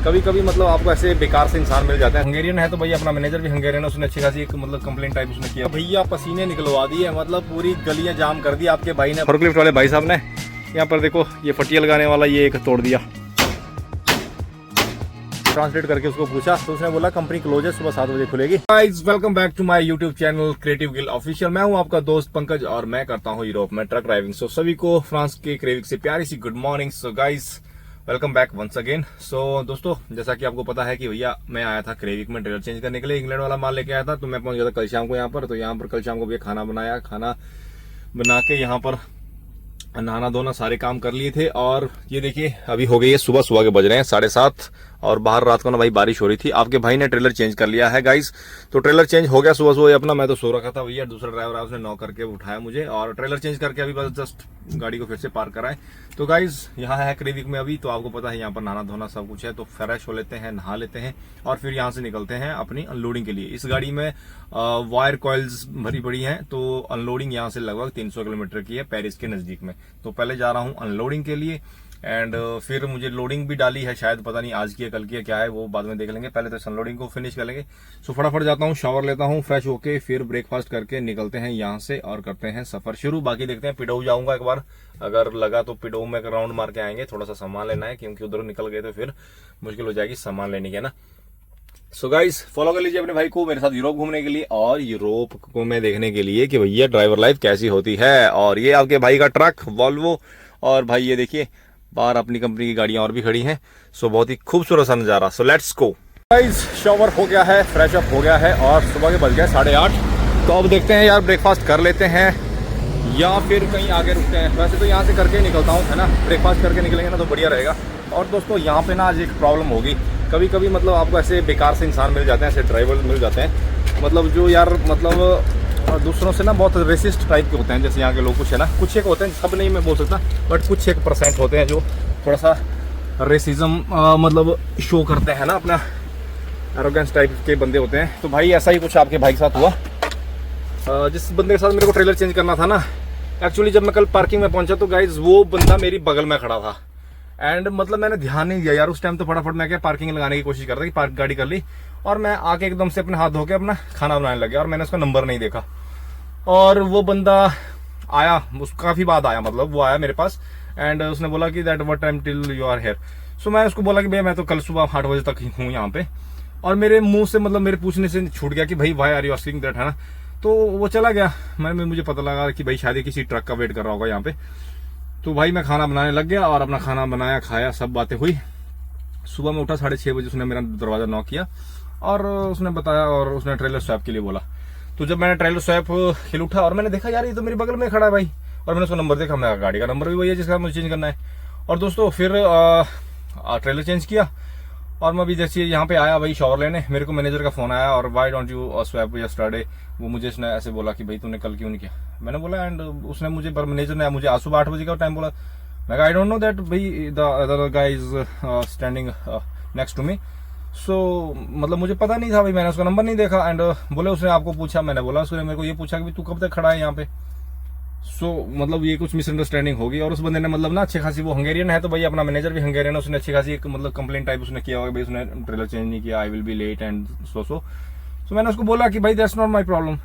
कभी कभी मतलब आपको ऐसे बेकार से इंसान मिल जाता है। हंगेरियन है तो भैया अपना मैनेजर भी हंगेरियन है, उसने अच्छी खासी एक मतलब कंप्लेन टाइप उसने किया। भैया पसीने निकलवा दिए, मतलब पूरी गलियां जाम कर दी आपके भाई ने, फोर्कलिफ्ट वाले भाई साहब ने। यहाँ पर देखो ये फटिया लगाने वाला ये एक तोड़ दिया। ट्रांसलेट करके उसको पूछा तो उसने बोला कंपनी क्लोज है, सुबह 7 बजे खुलेगी। Guys welcome back to my YouTube channel creative Gill official. मैं हूं आपका दोस्त पंकज और मैं करता हूं यूरोप में ट्रक ड्राइविंग। सो सभी को फ्रांस के क्रेविक से प्यारी सी good morning. So guys welcome back once again. So दोस्तों जैसा कि आपको पता है कि भैया मैं आया था क्रेविक में ट्रेलर चेंज करने के लिए, इंग्लैंड वाला माल लेके आया था। तो मैं पहुंच गया था कल शाम को यहाँ पर। तो यहाँ पर कल शाम को भैया खाना बनाया, खाना बना के यहाँ पर नहाना धोना सारे काम कर लिए थे। और ये देखिए अभी हो गई है सुबह के बज रहे हैं 7:30 और बाहर रात को ना भाई बारिश हो रही थी। आपके भाई ने ट्रेलर चेंज कर लिया है गाइस। तो ट्रेलर चेंज हो गया सुबह अपना। मैं तो सो रखा था भैया, दूसरा ड्राइवर आया उसने नॉक करके उठाया मुझे और ट्रेलर चेंज करके अभी बस जस्ट गाड़ी को फिर से पार्क कराए। तो गाइस यहाँ है क्रेविक में अभी। तो आपको पता है यहाँ पर नहाना धोना सब कुछ है। तो फ्रेश हो लेते हैं, नहा लेते हैं और फिर यहाँ से निकलते हैं अपनी अनलोडिंग के लिए। इस गाड़ी में वायर कॉइल्स भरी पड़ी हैं। तो अनलोडिंग यहाँ से लगभग 300 किलोमीटर की है पेरिस के नजदीक में। तो पहले जा रहा हूँ अनलोडिंग के लिए एंड फिर मुझे लोडिंग भी डाली है, शायद पता नहीं आज की है कल की है क्या है वो बाद में देख लेंगे। पहले तो अनलोडिंग को फिनिश कर लेंगे। सो फटाफट जाता हूँ, शावर लेता हूँ, फ्रेश होके फिर ब्रेकफास्ट करके निकलते हैं यहाँ से और करते हैं सफर शुरू। बाकी देखते हैं पिडो जाऊंगा एक बार, अगर लगा तो पिडो में राउंड मार के आएंगे। थोड़ा सा सामान लेना है क्योंकि उधर निकल गए तो फिर मुश्किल हो जाएगी सामान लेने की, है ना। सो गाइस फॉलो कर लीजिए अपने भाई को मेरे साथ यूरोप घूमने के लिए और यूरोप को मैं देखने के लिए कि भैया ड्राइवर लाइफ कैसी होती है। और ये आपके भाई का ट्रक वॉल्वो और भाई ये देखिए बाहर अपनी कंपनी की गाड़ियां और भी खड़ी हैं। सो बहुत ही खूबसूरत सा नजारा। सो लेट्स गो गाइस। शावर हो गया है, फ्रेश अप हो गया है और सुबह के बज गए 8:30। तो अब देखते हैं यार ब्रेकफास्ट कर लेते हैं या फिर कहीं आगे रुकते हैं। वैसे तो यहाँ से करके ही निकलता हूँ, है ना। ब्रेकफास्ट करके निकलेंगे ना तो बढ़िया रहेगा। और दोस्तों यहाँ पे ना आज एक प्रॉब्लम होगी, कभी कभी मतलब आपको ऐसे बेकार से इंसान मिल जाते हैं, ऐसे ड्राइवर मिल जाते हैं मतलब जो यार मतलब दूसरों से ना बहुत रेसिस्ट टाइप के होते हैं। जैसे यहाँ के लोग कुछ है ना, कुछ एक होते हैं, सब नहीं मैं बोल सकता, बट कुछ 1% होते हैं जो थोड़ा सा रेसिज्म मतलब शो करते हैं ना, अपना एरोगेंस टाइप के बंदे होते हैं। तो भाई ऐसा ही कुछ आपके भाई के साथ हुआ। जिस बंदे के साथ मेरे को ट्रेलर चेंज करना था ना, एक्चुअली जब मैं कल पार्किंग में पहुंचा तो गाइज वो बंदा मेरी बगल में खड़ा था एंड मतलब मैंने ध्यान नहीं दिया यार उस टाइम। तो फटाफट मैं क्या पार्किंग लगाने की कोशिश कर रहा था कि पार्क गाड़ी कर ली और मैं आके एकदम से अपने हाथ धो के अपना खाना बनाने लग गया और मैंने उसका नंबर नहीं देखा। और वो बंदा आया, काफी बाद आया, मतलब वो आया मेरे पास एंड उसने बोला कि that what time till you are here. So मैं उसको बोला कि भैया मैं तो कल सुबह 8 बजे तक ही हूँ यहाँ पे। और मेरे मुंह से मतलब मेरे पूछने से छूट गया कि भाई why are you asking that, है ना। तो वो चला गया। मुझे पता लगा कि भाई शायद किसी ट्रक का वेट कर रहा होगा यहाँ पे। तो भाई मैं खाना बनाने लग गया और अपना खाना बनाया, खाया, सब बातें हुई। सुबह में उठा 6:30 बजे, उसने मेरा दरवाजा नॉक किया और उसने बताया और उसने ट्रेलर स्वैप के लिए बोला। तो जब मैंने ट्रेलर स्वैप के लिए उठा और मैंने देखा यार ये तो मेरे बगल में खड़ा है भाई, और मैंने उसका नंबर देखा, मेरा गाड़ी का नंबर भी वही है जिसका मुझे चेंज करना है। और दोस्तों फिर ट्रेलर चेंज किया और मैं अभी जैसे यहाँ पे आया भाई शावर लेने, मेरे को मैनेजर का फोन आया और why don't you swap yesterday. वो मुझे उसने ऐसे बोला कि भाई तूने कल क्यों नहीं किया। मैंने बोला एंड उसने मुझे मैनेजर ने मुझे आज सुबह 8 बजे का टाइम बोला। मैं आई डोंट नो दैट भाई the other guy is standing next to me. So मतलब मुझे पता नहीं था भाई, मैंने उसका नंबर नहीं देखा एंड बोले उसने आपको पूछा। मैंने बोला उसने मेरे को ये पूछा कि तू कब तक खड़ा है यहाँ पे। सो मतलब ये कुछ मिसअंडरस्टैंडिंग होगी और उस बंदे ने मतलब ना अच्छी खासी, वो हंगेरियन है तो भाई अपना मैनेजर भी हंगेरियन है, उसने अच्छी खासी एक मतलब कंप्लेंट टाइप उसने किया होगा भाई उसने ट्रेलर चेंज नहीं किया, I will be late and so मैंने उसको बोला कि भाई दैट्स नॉट माई प्रॉब्लम।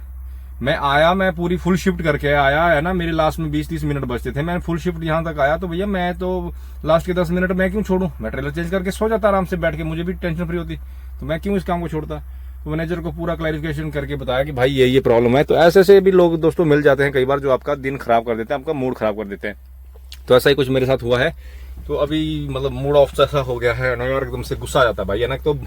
मैं आया, मैं पूरी फुल शिफ्ट करके आया है ना, मेरे लास्ट में 20-30 मिनट बचते थे, मैं फुल शिफ्ट यहाँ तक आया। तो भैया मैं तो लास्ट के 10 मिनट मैं क्यों छोड़ूं, मैं ट्रेलर चेंज करके सो जाता आराम से बैठ के, मुझे भी टेंशन फ्री होती। तो मैं क्यों इस काम को छोड़ता। तो मैनेजर को पूरा क्लैरिफिकेशन करके बताया कि भाई ये प्रॉब्लम है। तो ऐसे से भी लोग दोस्तों मिल जाते हैं कई बार जो आपका दिन खराब कर देते हैं, आपका मूड खराब कर देते हैं। तो ऐसा ही कुछ मेरे साथ हुआ है। तो अभी मतलब मूड ऑफ जैसा हो गया है ना यार, एकदम से गुस्सा आ जाता है भाई, है ना। तो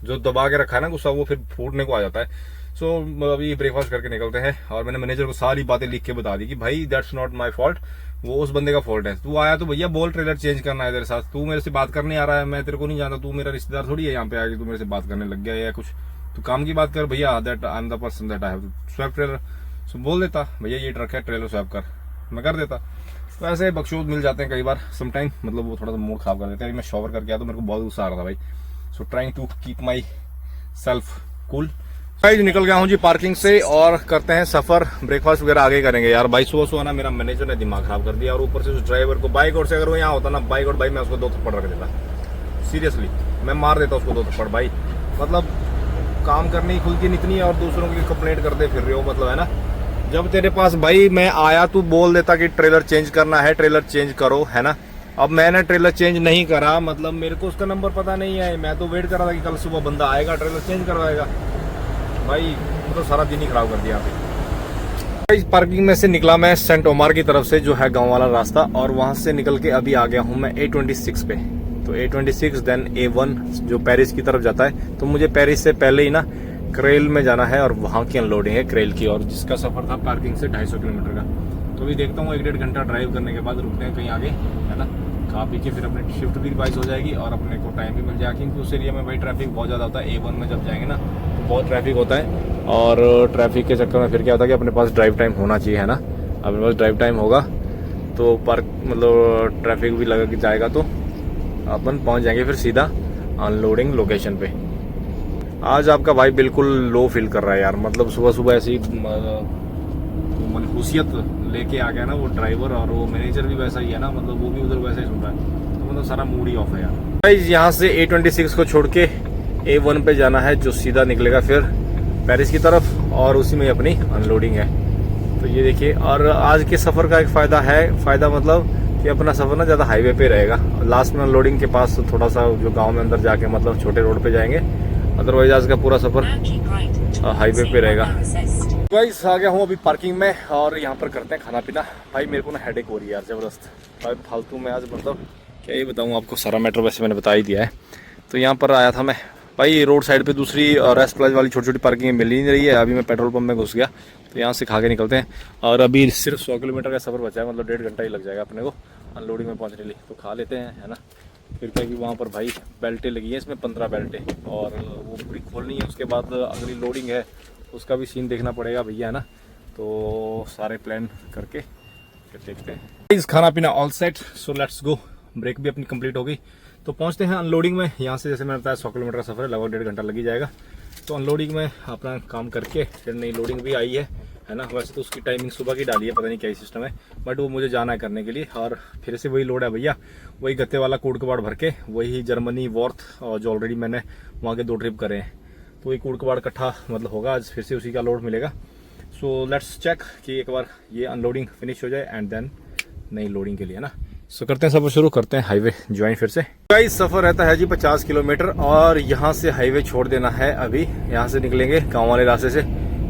जो दबा के रखा है ना गुस्सा, वो फिर फूटने को आ जाता है। सो अभी ब्रेकफास्ट करके निकलते हैं और मैंने मैनेजर को सारी बातें लिख के बता दी कि भाई दैट्स नॉट माय फॉल्ट, वो उस बंदे का फॉल्ट है। तू आया तो भैया बोल ट्रेलर चेंज करना है तेरे साथ, तू मेरे से बात करने आ रहा है, मैं तेरे को नहीं जानता, तू मेरा रिश्तेदार थोड़ी है यहाँ पे आके तू मेरे से बात करने लग गया या कुछ, तू काम की बात कर भैया। That I am the person that I have to swap trailer. So बोल देता भैया ये ट्रक है, ट्रेलर स्वैप कर, मैं कर देता। तो ऐसे बख्शूद मिल जाते हैं कई बार समटाइम, मतलब वो थोड़ा सा मूड खराब कर देते हैं। मैं शॉवर करके आया तो मेरे को बहुत गुस्सा आ रहा था भाई। So trying to keep myself cool. निकल गया हूँ जी पार्किंग से और करते हैं सफर। ब्रेकफास्ट वगैरह आगे करेंगे यार। भाई सुबह ना मेरा मैनेजर ने दिमाग खराब कर दिया और ऊपर से उस ड्राइवर को बाइक और से अगर वो यहाँ होता ना बाइक और भाई मैं उसको 2 थप्पड़ रख देता सीरियसली। मैं मार देता उसको 2 थप्पड़ भाई। मतलब काम करने की खुद की इतनी है और दूसरों की कंप्लेंट करते फिर रहे हो, मतलब है ना। जब तेरे पास भाई मैं आया तू बोल देता कि ट्रेलर चेंज करना है, ट्रेलर चेंज करो, है ना। अब मैंने ट्रेलर चेंज नहीं करा, मतलब मेरे को उसका नंबर पता नहीं है, मैं तो वेट कर रहा था कि कल सुबह बंदा आएगा ट्रेलर चेंज करवाएगा। भाई तो सारा दिन ही खराब कर दिया यहाँ। पार्किंग में से निकला मैं सेंट ओमार की तरफ से, जो है गांव वाला रास्ता, और वहां से निकल के अभी आ गया हूं मैं A26 पे। तो A26 देन A1 जो पेरिस की तरफ जाता है। तो मुझे पेरिस से पहले ही ना क्रेल में जाना है और वहां की अनलोडिंग है क्रेल की, और जिसका सफर था पार्किंग से 250 किलोमीटर का। तो अभी देखता हूँ 1-1.5 घंटा ड्राइव करने के बाद रुकते हैं कहीं आगे, है ना। खा पी के फिर अपनी शिफ्ट भी रिवाइज हो जाएगी और अपने को टाइम भी मिल जाएगा, क्योंकि उस एरिया में भाई ट्रैफिक बहुत ज़्यादा होता है। A1 में जब जाएंगे ना तो बहुत ट्रैफिक होता है, और ट्रैफिक के चक्कर में फिर क्या होता है कि अपने पास ड्राइव टाइम होना चाहिए, है ना। अपने पास ड्राइव टाइम होगा तो पार्क मतलब ट्रैफिक भी लग जाएगा, तो अपन पहुंच जाएंगे फिर सीधा अनलोडिंग लोकेशन पे। आज आपका भाई बिल्कुल लो फील कर रहा है यार, मतलब सुबह सुबह ऐसी मनहूसियत लेके आ गया ना वो ड्राइवर, और वो मैनेजर भी वैसा ही है ना, मतलब वो भी उधर वैसा ही सुन रहा है, तो मतलब सारा मूड ही ऑफ है यार। भाई यहाँ से A26 को छोड़ के A1 पे जाना है, जो सीधा निकलेगा फिर पेरिस की तरफ, और उसी में अपनी अनलोडिंग है। तो ये देखिए, और आज के सफ़र का एक फ़ायदा मतलब कि अपना सफ़र ना ज़्यादा हाईवे पे रहेगा। लास्ट में अनलोडिंग के पास तो थोड़ा सा जो गांव में अंदर जाके मतलब छोटे रोड पे जाएंगे, अदरवाइज आज का पूरा सफ़र हाईवे पे रहेगा। गाइस आ गया हूँ अभी पार्किंग में, और यहाँ पर करते हैं खाना पीना। भाई मेरे को ना हेडेक हो रही है यार ज़बरदस्त भाई, फालतू में आज मतलब क्या ही बताऊँ आपको, सारा मैटर वैसे मैंने बता ही दिया है। तो यहाँ पर आया था मैं भाई, रोड साइड पे दूसरी रेस्ट प्लाजा वाली छोटी छोटी पार्किंग मिल ही नहीं रही है। अभी मैं पेट्रोल पंप में घुस गया, तो यहाँ से खा के निकलते हैं। और अभी सिर्फ 100 किलोमीटर का सफ़र बचा है, मतलब 1.5 घंटा ही लग जाएगा अपने को अनलोडिंग में पहुँचने के लिए। तो खा लेते हैं, है ना। फिर क्या कि वहाँ पर भाई बेल्टें लगी हैं, इसमें 15 बेल्टें, और वो पूरी खोलनी है। उसके बाद अगली लोडिंग है, उसका भी सीन देखना पड़ेगा भैया, है ना। तो सारे प्लान करके फिर देखते हैं। इस खाना पीना all set, so let's go. Break भी अपनी कंप्लीट हो गई, तो पहुंचते हैं अनलोडिंग में। यहाँ से जैसे मैंने बताया 100 किलोमीटर का सफ़र है, लगभग 1.5 घंटा लग ही जाएगा। तो अनलोडिंग में अपना काम करके फिर नई लोडिंग भी आई है ना। वैसे तो उसकी टाइमिंग सुबह की डाली है, पता नहीं क्या सिस्टम है, बट वो मुझे जाना है करने के लिए। और फिर से वही लोड है भैया, वही गत्ते वाला कूड़ कबाड़ भर के, वही जर्मनी वॉर्थ, और जो ऑलरेडी मैंने वहाँ के 2 ट्रिप करे हैं, तो वही कूड़ कबाड़ इकट्ठा मतलब होगा आज, फिर से उसी का लोड मिलेगा। सो लेट्स चेक कि एक बार ये अनलोडिंग फिनिश हो जाए एंड देन नई लोडिंग के लिए, है ना। सो करते हैं सफ़र शुरू, करते हैं हाईवे ज्वाइन फिर से। गाइस सफ़र रहता है जी 50 किलोमीटर, और यहाँ से हाईवे छोड़ देना है। अभी यहाँ से निकलेंगे गांव वाले रास्ते से,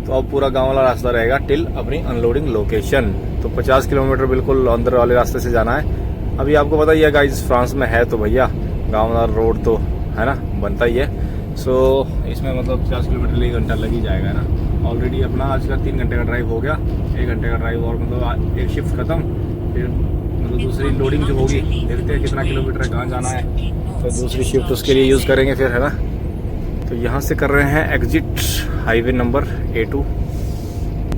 तो अब पूरा गांव वाला रास्ता रहेगा टिल अपनी अनलोडिंग लोकेशन। तो 50 किलोमीटर बिल्कुल अंदर वाले रास्ते से जाना है। अभी आपको पता ही है गाइस, फ्रांस में है तो भैया गाँव वाला रोड तो है ना बनता ही है। सो इसमें मतलब 50 किलोमीटर 1 घंटा लग ही जाएगा, है ना। ऑलरेडी अपना आज का 3 घंटे का ड्राइव हो गया, 1 घंटे का ड्राइव, और मतलब एक शिफ्ट खत्म, फिर मतलब दूसरी लोडिंग जो होगी देखते हैं कितना किलोमीटर है, कहाँ जाना है, तो दूसरी शिफ्ट उसके लिए यूज़ करेंगे फिर, है ना। तो यहाँ से कर रहे हैं एग्जिट हाईवे नंबर A2।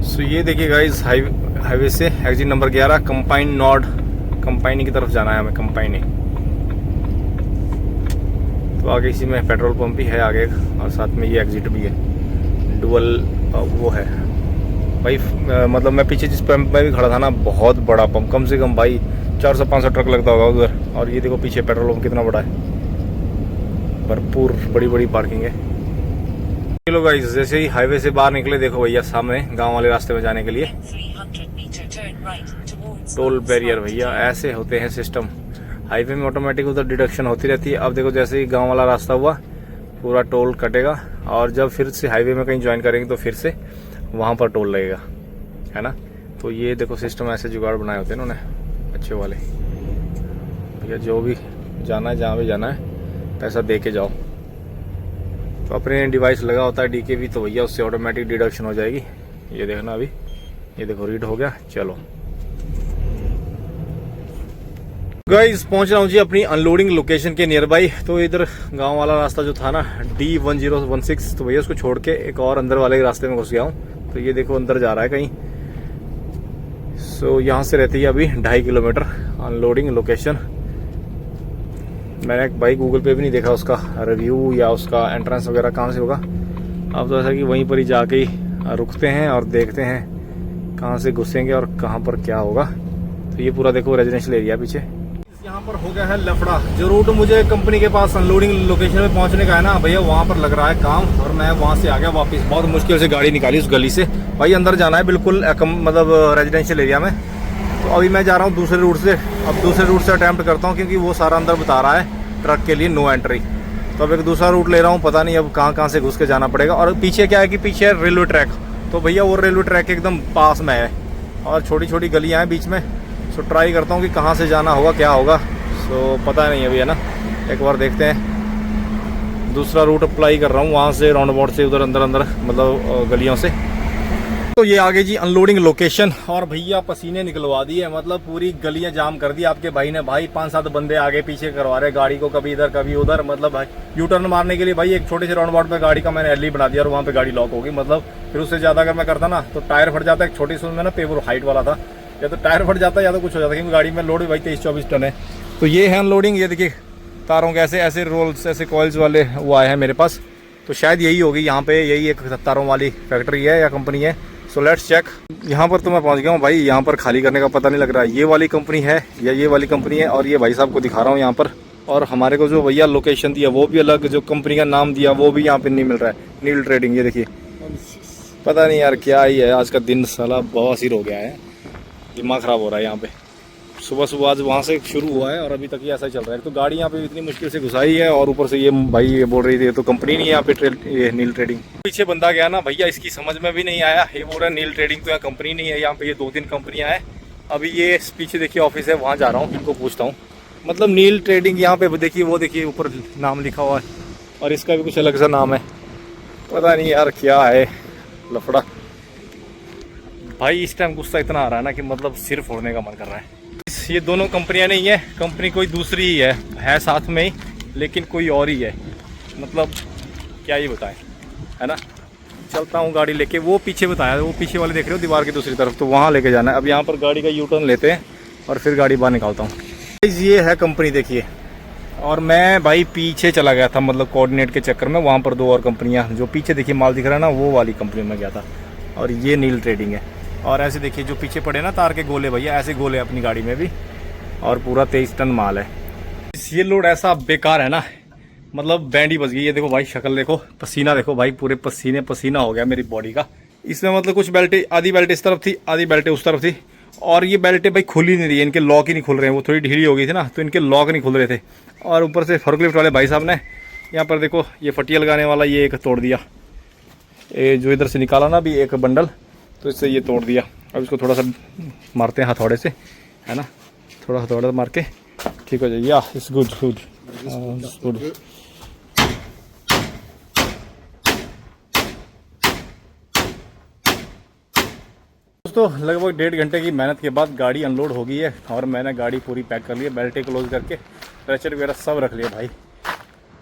सो ये देखिए गाइस, हाईवे से एग्जिट नंबर 11 कंपाइन नॉर्ड, कंपाइनी की तरफ जाना है हमें, कंपाइनी। तो आगे इसी में पेट्रोल पंप भी है आगे, और साथ में ये एग्जिट भी है, डुअल वो है भाई। मतलब मैं पीछे जिस पंप में भी खड़ा था ना, बहुत बड़ा पंप, कम से कम भाई 400-500 ट्रक लगता होगा उधर। और ये देखो पीछे पेट्रोल पंप कितना बड़ा है, भरपूर बड़ी बड़ी पार्किंग है। चलो गाइस, जैसे ही हाईवे से बाहर निकले, देखो भैया सामने गांव वाले रास्ते में जाने के लिए टोल बैरियर। भैया ऐसे होते हैं सिस्टम, हाईवे में ऑटोमेटिक उधर डिडक्शन होती रहती है। अब देखो जैसे ही गांव वाला रास्ता हुआ, पूरा टोल कटेगा, और जब फिर से हाईवे में कहीं ज्वाइन करेंगे तो फिर से वहाँ पर टोल लगेगा, है ना। तो ये देखो सिस्टम ऐसे जुगाड़ बनाए होते हैं उन्होंने अच्छे वाले। भैया जो भी जाना है, जहाँ भी जाना है, पैसा दे के जाओ। तो अपने डिवाइस लगा होता है DKV, तो भैया उससे ऑटोमेटिक डिडक्शन हो जाएगी। ये देखना अभी, ये देखो रीड हो गया। चलो गाइस पहुंच रहा हूँ जी अपनी अनलोडिंग लोकेशन के नियर बाई। तो इधर गांव वाला रास्ता जो था ना D1016, तो भैया उसको छोड़ के एक और अंदर वाले रास्ते में घुस गया हूँ। तो ये देखो अंदर जा रहा है कहीं। सो यहाँ से रहती है अभी 2.5 किलोमीटर अनलोडिंग लोकेशन। मैंने भाई गूगल पे भी नहीं देखा उसका रिव्यू या उसका एंट्रेंस वगैरह कहाँ से होगा। अब तो ऐसा कि वहीं पर ही जाके ही रुकते हैं और देखते हैं कहाँ से घुसेंगे और कहाँ पर क्या होगा। तो ये पूरा देखो रेजिडेंशियल एरिया पीछे। यहाँ पर हो गया है लफड़ा। जो रूट मुझे कंपनी के पास अनलोडिंग लोकेशन में पहुंचने का है ना भैया, वहां पर लग रहा है काम और मैं वहां से आ गया वापस। बहुत मुश्किल से गाड़ी निकाली उस गली से। भाई अंदर जाना है बिल्कुल मतलब रेजिडेंशियल एरिया में। तो अभी मैं जा रहा हूँ दूसरे रूट से। अब दूसरे रूट से अटैम्प्ट करता हूँ क्योंकि वो सारा अंदर बता रहा है ट्रक के लिए नो एंट्री। तो अब एक दूसरा रूट ले रहा हूँ, पता नहीं अब कहाँ से घुस के जाना पड़ेगा। और पीछे क्या है कि पीछे है रेलवे ट्रैक। तो भैया वो रेलवे ट्रैक के एकदम पास में है और छोटी छोटी गलियाँ हैं बीच में। सो ट्राई करता हूँ कि कहाँ से जाना होगा, क्या होगा। सो पता नहीं अभी, है ना। एक बार देखते हैं। दूसरा रूट अप्लाई कर रहा हूँ वहाँ से, राउंड अबाउट से, उधर अंदर मतलब गलियों से। तो ये आगे जी अनलोडिंग लोकेशन। और भैया पसीने निकलवा दिए, मतलब पूरी गलियां जाम कर दी आपके भाई ने। भाई 5-7 बंदे आगे पीछे करवा रहे गाड़ी को, कभी इधर कभी उधर। मतलब भाई यू टर्न मारने के लिए भाई एक छोटे से राउंड अबाउट पे गाड़ी का मैंने एल बना दिया और वहाँ पे गाड़ी लॉक होगी। मतलब फिर उससे ज़्यादा अगर मैं करता ना तो टायर फट जाता। एक छोटी सी में ना पेवर हाइट वाला था, या तो टायर फट जाता या तो कुछ हो जाता, क्योंकि गाड़ी में लोड भाई 23-24 टन है। तो ये है अनलोडिंग। ये देखिए तारों के ऐसे रोल्स, ऐसे कॉइल्स वाले वो आए हैं मेरे पास। तो शायद यही होगी, यहाँ पे यही एक तारों वाली फैक्ट्री है या कंपनी है। So let's check. यहाँ पर तो मैं पहुँच गया हूँ भाई। यहाँ पर खाली करने का पता नहीं लग रहा है ये वाली कंपनी है या ये वाली कंपनी है। और ये भाई साहब को दिखा रहा हूँ यहाँ पर। और हमारे को जो भैया लोकेशन दिया वो भी अलग, जो कंपनी का नाम दिया वो भी यहाँ पे नहीं मिल रहा है। नील ट्रेडिंग, ये देखिए। पता नहीं यार क्या ही है, आज का दिन साला बवासीर हो गया है। दिमाग ख़राब हो रहा है यहाँ पे। सुबह सुबह आज वहाँ से शुरू हुआ है और अभी तक ये ऐसा ही चल रहा है। तो गाड़ी यहाँ पे इतनी मुश्किल से घुसाई है और ऊपर से ये भाई ये बोल रही थी तो कंपनी नहीं है यहाँ पे ये नील ट्रेडिंग। पीछे बंदा गया ना भैया, इसकी समझ में भी नहीं आया। ये बोल रहा है नील ट्रेडिंग तो यहाँ कंपनी नहीं है, यहाँ पे ये 2-3 कंपनियाँ हैं। अभी ये पीछे देखिए ऑफिस है, वहाँ जा रहा हूँ, इनको पूछता हूँ। मतलब नील ट्रेडिंग यहाँ पे देखिए, वो देखिए ऊपर नाम लिखा हुआ है और इसका भी कुछ अलग सा नाम है। पता नहीं यार क्या है लफड़ा। भाई इस टाइम गुस्सा इतना आ रहा है ना कि मतलब सिर फोड़ने का मन कर रहा है। ये दोनों कंपनियां नहीं है, कंपनी कोई दूसरी ही है साथ में ही, लेकिन कोई और ही है। मतलब क्या ही बताएं, है ना। चलता हूँ गाड़ी लेके। वो पीछे बताया, वो पीछे वाले देख रहे हो दीवार की दूसरी तरफ, तो वहाँ लेके जाना है। अब यहाँ पर गाड़ी का यू टर्न लेते हैं और फिर गाड़ी बाहर निकालता हूँ। ये है कंपनी देखिए। और मैं भाई पीछे चला गया था, मतलब कोऑर्डिनेट के चक्कर में। वहाँ पर 2 और कंपनियाँ, जो पीछे देखिए माल दिख रहा है ना, वो वाली कंपनी में गया था। और ये नील ट्रेडिंग है। और ऐसे देखिए जो पीछे पड़े ना तार के गोले, भैया ऐसे गोले अपनी गाड़ी में भी। और पूरा 23 टन माल है। ये लोड ऐसा बेकार है ना, मतलब बैंड ही बच गई। ये देखो भाई शक्ल देखो, पसीना देखो भाई, पूरे पसीना हो गया मेरी बॉडी का। इसमें मतलब कुछ बेल्टें, आधी बेल्ट इस तरफ थी, आधी बेल्टें उस तरफ थी। और ये बेल्टें भाई खुल ही नहीं रही है, इनके लॉक ही नहीं खुल रहे हैं। वो थोड़ी ढीली हो गई थी ना, तो इनके लॉक नहीं खुल रहे थे। और ऊपर से फॉर्कलिफ्ट वाले भाई साहब ने यहाँ पर देखो ये फटिया लगाने वाला ये एक तोड़ दिया। ये जो इधर से निकाला ना अभी एक बंडल, तो इससे ये तोड़ दिया। अब इसको थोड़ा सा मारते हैं हथौड़े से, है ना। थोड़ा हथौड़ा मार के ठीक हो जाएगी। या इट्स गुड गुड गुड। दोस्तों लगभग 1.5 घंटे की मेहनत के बाद गाड़ी अनलोड हो गई है और मैंने गाड़ी पूरी पैक कर ली है। बेल्टें क्लोज करके प्रेशर वगैरह सब रख लिया भाई।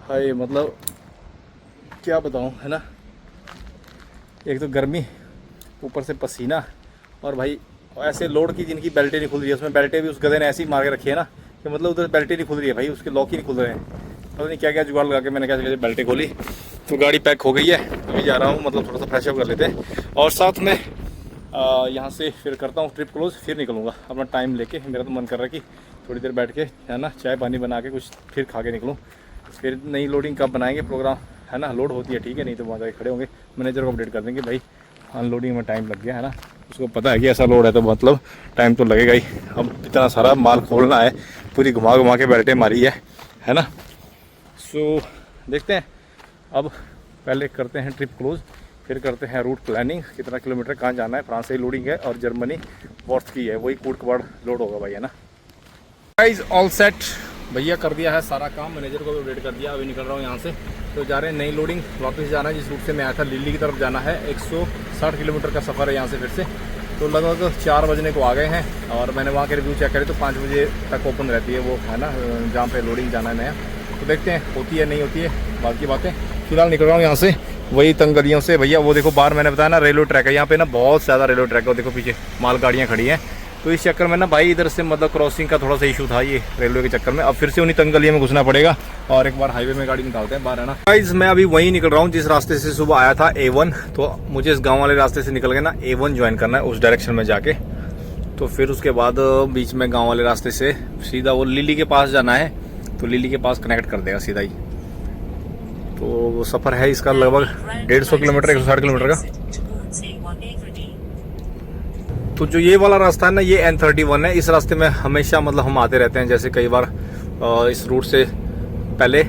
हाय मतलब क्या बताऊँ, है ना। एक तो गर्मी, ऊपर से पसीना। और भाई ऐसे लोड की जिनकी बेल्टें नहीं खुल रही है, उसमें बेल्टें भी उस गधे ने ऐसी मार के रखी है ना कि मतलब उधर बेल्टें नहीं खुल रही है भाई, उसके लॉक ही नहीं खुल रहे हैं। पता नहीं क्या क्या जुगाड़ लगा के मैंने कैसे बेल्टें खोली। तो गाड़ी पैक हो गई है, अभी जा रहा हूँ, मतलब थोड़ा सा फ्रेश अप कर लेते हैं। और साथ में यहाँ से फिर करता हूँ ट्रिप क्लोज, फिर निकलूँगा अपना टाइम लेके। मेरा तो मन कर रहा है कि थोड़ी देर बैठ के, है ना, चाय पानी बना के कुछ फिर खा के निकलूँ। फिर नई लोडिंग कब बनाएंगे प्रोग्राम, है ना। लोड होती है ठीक है, नहीं तो वहाँ जाके खड़े होंगे, मैनेजर को अपडेट कर देंगे भाई अनलोडिंग में टाइम लग गया, है ना। उसको पता है कि ऐसा लोड है तो मतलब टाइम तो लगेगा ही। अब इतना सारा माल खोलना है, पूरी घुमा के बेल्टें मारी है ना। सो देखते हैं, अब पहले करते हैं ट्रिप क्लोज, फिर करते हैं रूट प्लानिंग, कितना किलोमीटर कहाँ जाना है। फ्रांस से ही लोडिंग है और जर्मनी वॉर्थ की है, वही कूट कबाड़ लोड होगा भाई, है ना। गाइस ऑल सेट, भैया कर दिया है सारा काम, मैनेजर को भी अपडेट कर दिया। अभी निकल रहा हूँ यहाँ से, तो जा रहे हैं नई लोडिंग। वापस जाना है जिस रूट से मैं आया था, लिल्ली की तरफ जाना है। 160 किलोमीटर का सफ़र है यहाँ से फिर से। तो लगभग 4 बजने को आ गए हैं और मैंने वहाँ के रिव्यू चेक करे तो 5 बजे तक ओपन रहती है वो, है ना, जहाँ पे लोडिंग जाना है नया। तो देखते हैं होती है नहीं होती है बाकी बातें। फिलहाल निकल रहा हूँ यहाँ से वही तंग गलियों से। भैया वो देखो बाहर मैंने बताया ना रेलवे ट्रैक है, यहाँ पे ना बहुत ज़्यादा रेलवे ट्रैक है। देखो पीछे माल गाड़ियाँ खड़ी हैं, तो इस चक्कर में ना भाई इधर से मतलब क्रॉसिंग का थोड़ा सा इशू था ये रेलवे के चक्कर में। अब फिर से उन्हीं तंग गलियों में घुसना पड़ेगा और एक बार हाईवे में गाड़ी निकालते हैं बाहर, है ना। गाइस मैं अभी वहीं निकल रहा हूँ जिस रास्ते से सुबह आया था A1। तो मुझे इस गाँव वाले रास्ते से निकल के ना A1 ज्वाइन करना है, उस डायरेक्शन में जाके। तो फिर उसके बाद बीच में गांव वाले रास्ते से सीधा वो लिली के पास जाना है, तो लिली के पास कनेक्ट कर देगा सीधा ही। तो वो सफ़र है इसका लगभग 150 किलोमीटर 160 किलोमीटर का। तो जो ये वाला रास्ता है ना, ये N31 है। इस रास्ते में हमेशा मतलब हम आते रहते हैं। जैसे कई बार इस रूट से पहले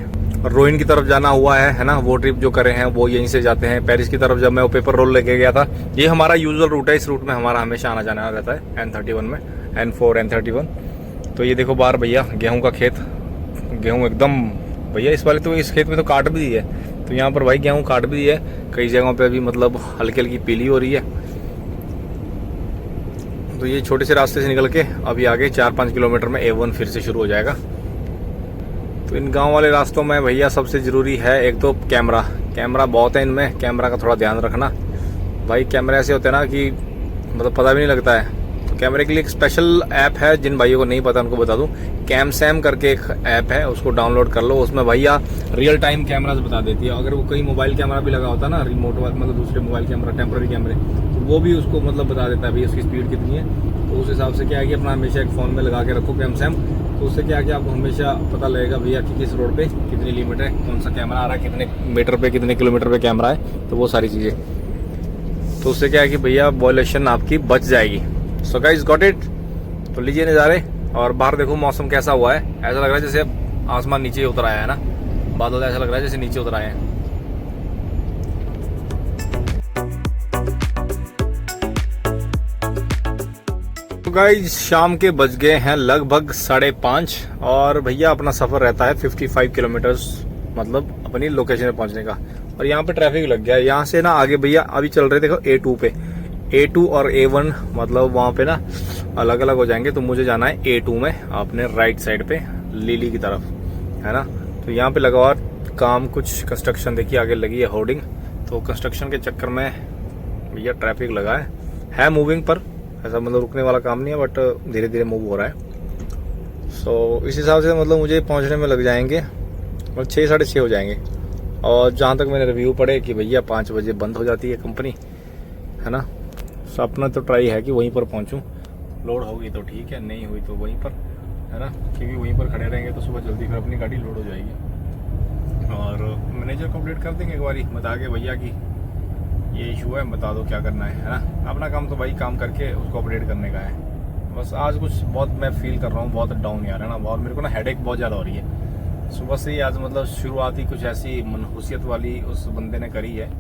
रोइन की तरफ जाना हुआ है ना, वो ट्रिप जो करे हैं वो यहीं से जाते हैं। पेरिस की तरफ जब मैं वो पेपर रोल लेके गया था, ये हमारा यूजुअल रूट है। इस रूट में हमारा हमेशा आना जाना रहता है N31 में, N4 N31। तो ये देखो बाहर भैया गेहूं का खेत, गेहूं एकदम भैया इस वाले तो इस खेत में तो काट भी दी है। तो यहाँ पर भाई गेहूं काट भी दी है, कई जगहों पे अभी मतलब हल्की हल्की पीली हो रही है। तो ये छोटे से रास्ते से निकल के अभी आगे 4-5 किलोमीटर में A1 फिर से शुरू हो जाएगा। तो इन गांव वाले रास्तों में भैया सबसे ज़रूरी है एक तो कैमरा बहुत है इनमें, कैमरा का थोड़ा ध्यान रखना। भाई कैमरे ऐसे होते हैं ना कि मतलब पता भी नहीं लगता है। तो कैमरे के लिए एक स्पेशल ऐप है, जिन भाइयों को नहीं पता उनको बता दूं, कैमसैम करके एक ऐप है, उसको डाउनलोड कर लो। उसमें भैया रियल टाइम कैमराज बता देती है। अगर वो कहीं मोबाइल कैमरा भी लगा होता है ना, रिमोट मतलब दूसरे मोबाइल कैमरा टेम्प्रेरी कैमरे, तो वो भी उसको मतलब बता देता है भाई उसकी स्पीड कितनी है। तो उस हिसाब से क्या है कि अपना हमेशा एक फ़ोन में लगा के रखो कैमसैम। तो उससे क्या है कि आपको हमेशा पता लगेगा भैया कि किस रोड पे कितनी लिमिट है, कौन सा कैमरा आ रहा है, कितने मीटर पे कितने किलोमीटर पे कैमरा है, तो वो सारी चीज़ें। तो उससे क्या है कि भैया वॉल्यूशन आपकी बच जाएगी। So guys got it. तो लीजिए नज़ारे। और बाहर देखो मौसम कैसा हुआ है, ऐसा लग रहा है जैसे आसमान नीचे उतर आया है ना, बादल ऐसा लग रहा है जैसे नीचे उतर आए हैं। तो गाइस शाम के बज गए हैं लगभग 5:30 और भैया अपना सफ़र रहता है 55 किलोमीटर्स, मतलब अपनी लोकेशन पे पहुंचने का। और यहाँ पे ट्रैफिक लग गया है। यहाँ से ना आगे भैया अभी चल रहे देखो A2 पे, A2 और A1 मतलब वहाँ पे ना अलग अलग हो जाएंगे। तो मुझे जाना है A2 में, अपने राइट साइड पे लिली की तरफ, है ना। तो यहाँ पे लगा हुआ काम, कुछ कंस्ट्रक्शन देखिए आगे लगी है होर्डिंग। तो कंस्ट्रक्शन के चक्कर में भैया ट्रैफिक लगा है मूविंग पर, ऐसा मतलब रुकने वाला काम नहीं है, बट धीरे धीरे मूव हो रहा है। सो इस हिसाब से मतलब मुझे पहुंचने में लग जाएंगे और 6-6:30 हो जाएंगे। और जहाँ तक मैंने रिव्यू पढ़े कि भैया 5 बजे बंद हो जाती है कंपनी, है ना। सो अपना तो ट्राई है कि वहीं पर पहुँचूँ। लोड होगी तो ठीक है, नहीं हुई तो वहीं पर, है ना, क्योंकि वहीं पर खड़े रहेंगे तो सुबह जल्दी फिर अपनी गाड़ी लोड हो जाएगी। और मैनेजर को अपडेट कर देंगे एक बारी, बता के भैया कि ये इशू है, बता दो क्या करना है ना। अपना काम तो भाई काम करके उसको अपडेट करने का है। बस आज कुछ बहुत मैं फील कर रहा हूँ, बहुत डाउन यार, है ना। बहुत मेरे को ना हेडेक बहुत ज़्यादा हो रही है सुबह से ही। आज मतलब शुरुआत ही कुछ ऐसी मनहूसियत वाली उस बंदे ने करी है,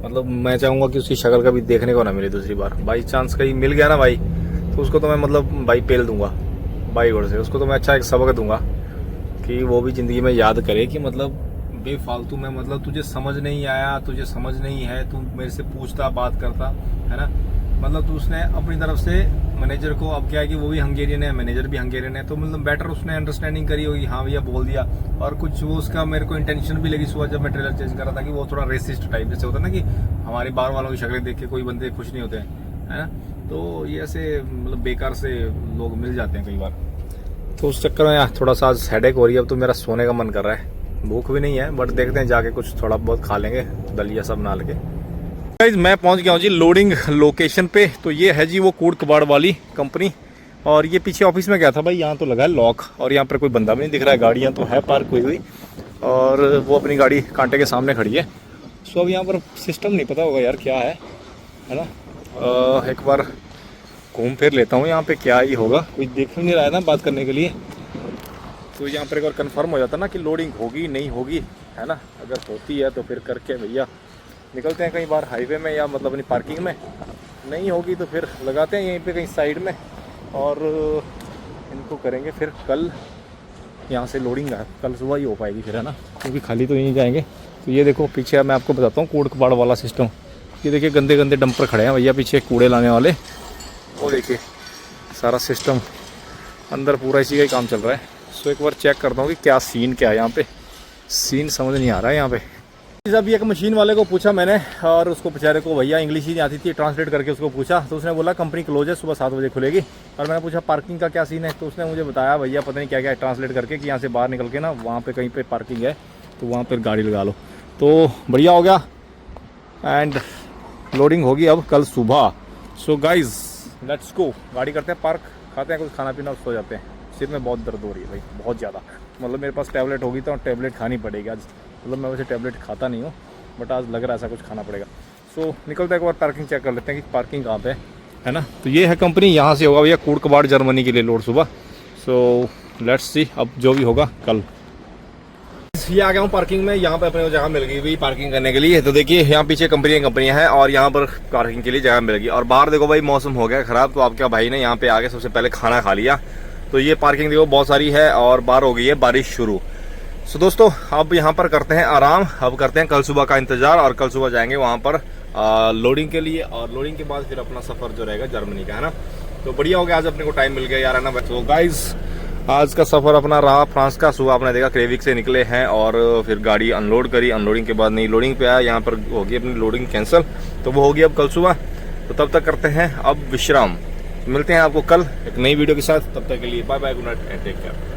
मतलब मैं चाहूँगा कि उसकी शक्ल कभी देखने को ना मिले दूसरी बार। बाई चांस कहीं मिल गया ना भाई, तो उसको तो मैं मतलब भाई पेल दूंगा बाई गोड़ से। उसको तो मैं अच्छा एक सबक दूंगा कि वो भी ज़िंदगी में याद करे कि मतलब बेफालतू में मतलब तुझे समझ नहीं आया, तुझे समझ नहीं है, तू मेरे से पूछता बात करता, है ना। मतलब तो उसने अपनी तरफ से मैनेजर को, अब क्या है कि वो भी हंगेरियन है, मैनेजर भी हंगेरियन है, तो मतलब बेटर उसने अंडरस्टैंडिंग करी होगी, हाँ भैया बोल दिया। और कुछ वो उसका मेरे को इंटेंशन भी लगी सुबह जब मैं ट्रेलर चेंज कर रहा था कि वो थोड़ा रेसिस्ट टाइप जैसे होता है ना कि हमारे बाहर वालों की शक्लें देख के कोई बंदे खुश नहीं होते हैं, है ना। तो ये ऐसे मतलब बेकार से लोग मिल जाते हैं कई बार। तो उस चक्कर में थोड़ा सा हेडेक हो रही है। अब तो मेरा सोने का मन कर रहा है, भूख भी नहीं है, बट देखते हैं जाके कुछ थोड़ा बहुत खा लेंगे, दलिया सब बना के। गाइस मैं पहुंच गया हूँ जी लोडिंग लोकेशन पे। तो ये है जी वो कूड़ कबाड़ वाली कंपनी। और ये पीछे ऑफिस में गया था भाई, यहाँ तो लगा है लॉक, और यहाँ पर कोई बंदा भी नहीं दिख रहा है, गाड़ियाँ तो है पार्क हुई हुई, और वो अपनी गाड़ी कांटे के सामने खड़ी है। सो अब यहाँ पर सिस्टम नहीं पता होगा यार क्या है ना। एक बार घूम फिर लेता हूँ यहाँ पे क्या ही होगा, कुछ देख नहीं रहा है ना बात करने के लिए। तो यहाँ पर एक बार कंफर्म हो जाता ना कि लोडिंग होगी नहीं होगी, है ना। अगर होती है तो फिर करके भैया निकलते हैं कई बार हाईवे में या मतलब अपनी पार्किंग में। नहीं होगी तो फिर लगाते हैं यहीं पे कहीं साइड में, और इनको करेंगे फिर कल यहाँ से लोडिंग है, कल सुबह ही हो पाएगी फिर, है ना, क्योंकि खाली तो यहीं जाएंगे। तो ये देखो पीछे मैं आपको बताता हूँ कूड़ कबाड़ वाला सिस्टम। ये देखिए गंदे गंदे डंपर खड़े हैं भैया पीछे कूड़े लाने वाले, वो देखिए सारा सिस्टम अंदर पूरा इसी का ही काम चल रहा है। सो एक बार चेक करता हूँ कि क्या सीन क्या है यहाँ पे, सीन समझ नहीं आ रहा है यहाँ पे। अभी एक मशीन वाले को पूछा मैंने, और उसको बेचारे को भैया इंग्लिश ही नहीं आती थी, ट्रांसलेट करके उसको पूछा, तो उसने बोला कंपनी क्लोज है, सुबह 7 बजे खुलेगी। और मैंने पूछा पार्किंग का क्या सीन है, तो उसने मुझे बताया भैया पता नहीं क्या क्या ट्रांसलेट करके कि यहाँ से बाहर निकल के ना वहाँ पे कहीं पे पार्किंग है, तो वहाँ पर गाड़ी लगा लो। तो बढ़िया हो गया, एंड लोडिंग होगी अब कल सुबह। सो गाइज लेट्स गो, गाड़ी करते हैं पार्क, खाते हैं कुछ खाना पीना और सो जाते हैं। सिर में बहुत दर्द हो रही है भाई, बहुत ज़्यादा। मतलब मेरे पास टैबलेट होगी तो टैबलेट खानी पड़ेगी आज। मतलब मैं वैसे टैबलेट खाता नहीं हूँ, बट आज लग रहा है ऐसा कुछ खाना पड़ेगा। सो निकलते हैं, एक बार पार्किंग चेक कर लेते हैं कि पार्किंग कहाँ पे है ना। तो ये है कंपनी, यहाँ से होगा भैया कूड़ कबाड़ जर्मनी के लिए लोड सुबह। सो लेट्स सी, अब जो भी होगा कल। ये आ गया हूँ पार्किंग में, यहाँ पे अपने को जगह मिल गई भाई पार्किंग करने के लिए। तो देखिए यहाँ पीछे कंपनियां हैं और यहाँ पर पार्किंग के लिए जगह मिल गई। और बाहर देखो भाई मौसम हो गया खराब, तो आपके भाई ने यहाँ पे आके सबसे पहले खाना खा लिया। तो ये पार्किंग देखो बहुत सारी है और बाहर हो गई है बारिश शुरू। सो दोस्तों अब यहाँ पर करते हैं आराम, अब करते हैं कल सुबह का इंतजार। और कल सुबह जाएंगे वहाँ पर लोडिंग के लिए, और लोडिंग के बाद फिर अपना सफर जो रहेगा जर्मनी का, है ना। तो बढ़िया हो गया, आज अपने को टाइम मिल गया यार, है ना। तो गाइज आज का सफ़र अपना रहा फ्रांस का। सुबह आपने देखा क्रेविक से निकले हैं और फिर गाड़ी अनलोड करी, अनलोडिंग के बाद नई लोडिंग पे आया, यहाँ पर होगी अपनी लोडिंग कैंसिल। तो वो होगी अब कल सुबह। तो तब तक करते हैं अब विश्राम, मिलते हैं आपको कल एक नई वीडियो के साथ। तब तक के लिए bye bye, good night and take care.